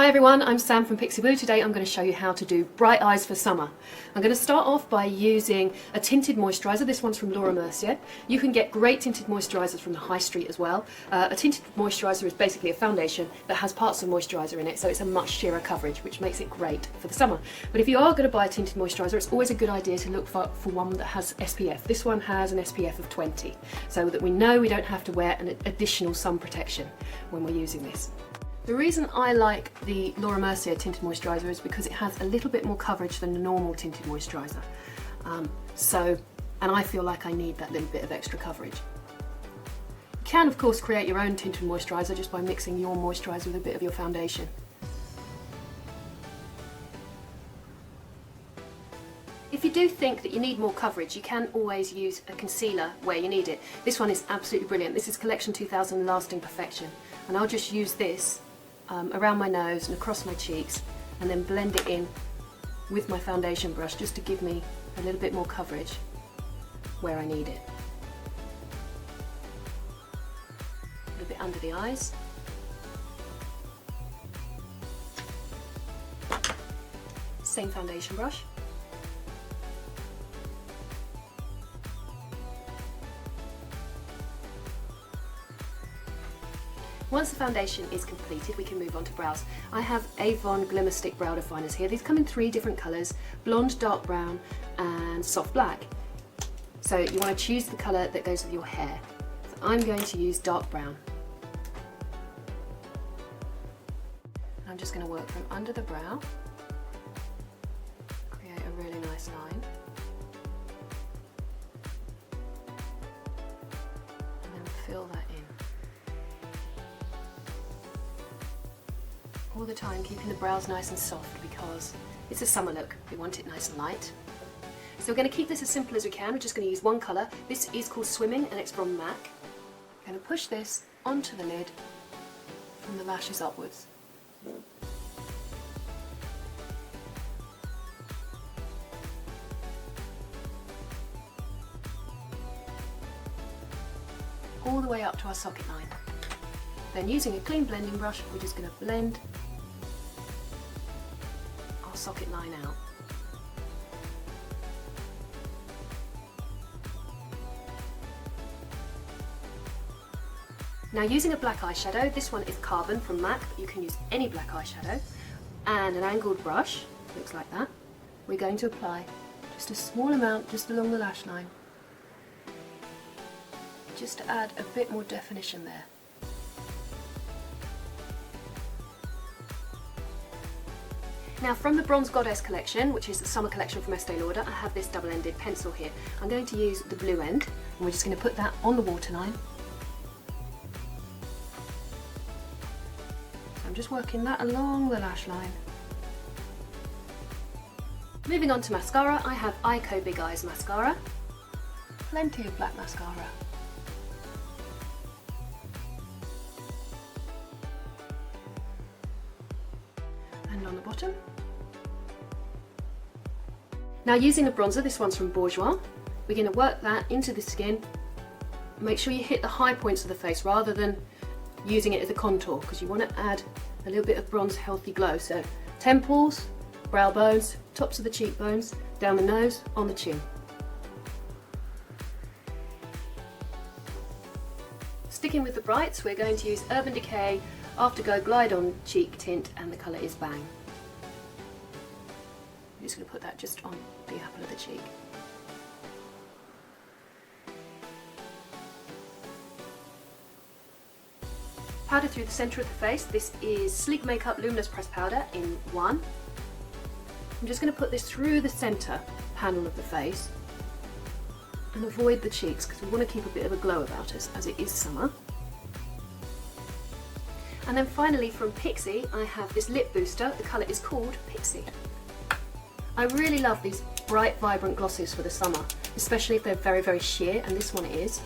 Hi everyone, I'm Sam from Pixie Blue. Today I'm going to show you how to do bright eyes for summer. I'm going to start off by using a tinted moisturiser. This one's from Laura Mercier. You can get great tinted moisturisers from the high street as well. A tinted moisturiser is basically a foundation that has parts of moisturiser in it, so it's a much sheerer coverage, which makes it great for the summer. But if you are going to buy a tinted moisturiser, it's always a good idea to look for one that has SPF. This one has an SPF of 20, so that we know we don't have to wear an additional sun protection when we're using this. The reason I like the Laura Mercier tinted moisturiser is because it has a little bit more coverage than the normal tinted moisturiser. And I feel like I need that little bit of extra coverage. You can of course create your own tinted moisturiser just by mixing your moisturiser with a bit of your foundation. If you do think that you need more coverage, you can always use a concealer where you need it. This one is absolutely brilliant. This is Collection 2000 Lasting Perfection, and I'll just use this around my nose and across my cheeks, and then blend it in with my foundation brush just to give me a little bit more coverage where I need it. A little bit under the eyes. Same foundation brush. Once the foundation is completed, we can move on to brows. I have Avon Glimmer Stick Brow Definers here. These come in 3 different colours: blonde, dark brown and soft black. So you want to choose the colour that goes with your hair. So I'm going to use dark brown. I'm just going to work from under the brow, create a really nice line, and then fill that in. All the time keeping the brows nice and soft because it's a summer look. We want it nice and light. So we're going to keep this as simple as we can. We're just going to use one colour. This is called Swimming and it's from MAC. I'm going to push this onto the lid from the lashes upwards. All the way up to our socket line. Then using a clean blending brush, we're just going to blend our socket line out. Now using a black eyeshadow, this one is Carbon from MAC, but you can use any black eyeshadow, and an angled brush, looks like that, we're going to apply just a small amount just along the lash line, just to add a bit more definition there. Now from the Bronze Goddess collection, which is the summer collection from Estee Lauder, I have this double-ended pencil here. I'm going to use the blue end, and we're just going to put that on the waterline. So I'm just working that along the lash line. Moving on to mascara, I have Eyeko Big Eyes mascara. Plenty of black mascara. And on the bottom. Now using a bronzer, this one's from Bourjois, we're going to work that into the skin. Make sure you hit the high points of the face rather than using it as a contour, because you want to add a little bit of bronze healthy glow. So temples, brow bones, tops of the cheekbones, down the nose, on the chin. Sticking with the brights, we're going to use Urban Decay Afterglow Glide On Cheek Tint, and the colour is Bang. I'm just going to put that just on the apple of the cheek. Powder through the centre of the face. This is Sleek Makeup Luminous Pressed Powder in 1. I'm just going to put this through the centre panel of the face and avoid the cheeks because we want to keep a bit of a glow about us as it is summer. And then finally from Pixie, I have this lip booster. The colour is called Pixie. I really love these bright, vibrant glosses for the summer, especially if they're very, very sheer, and this one is.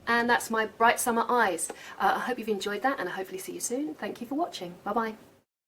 And that's my bright summer eyes. I hope you've enjoyed that, and I hopefully see you soon. Thank you for watching. Bye bye.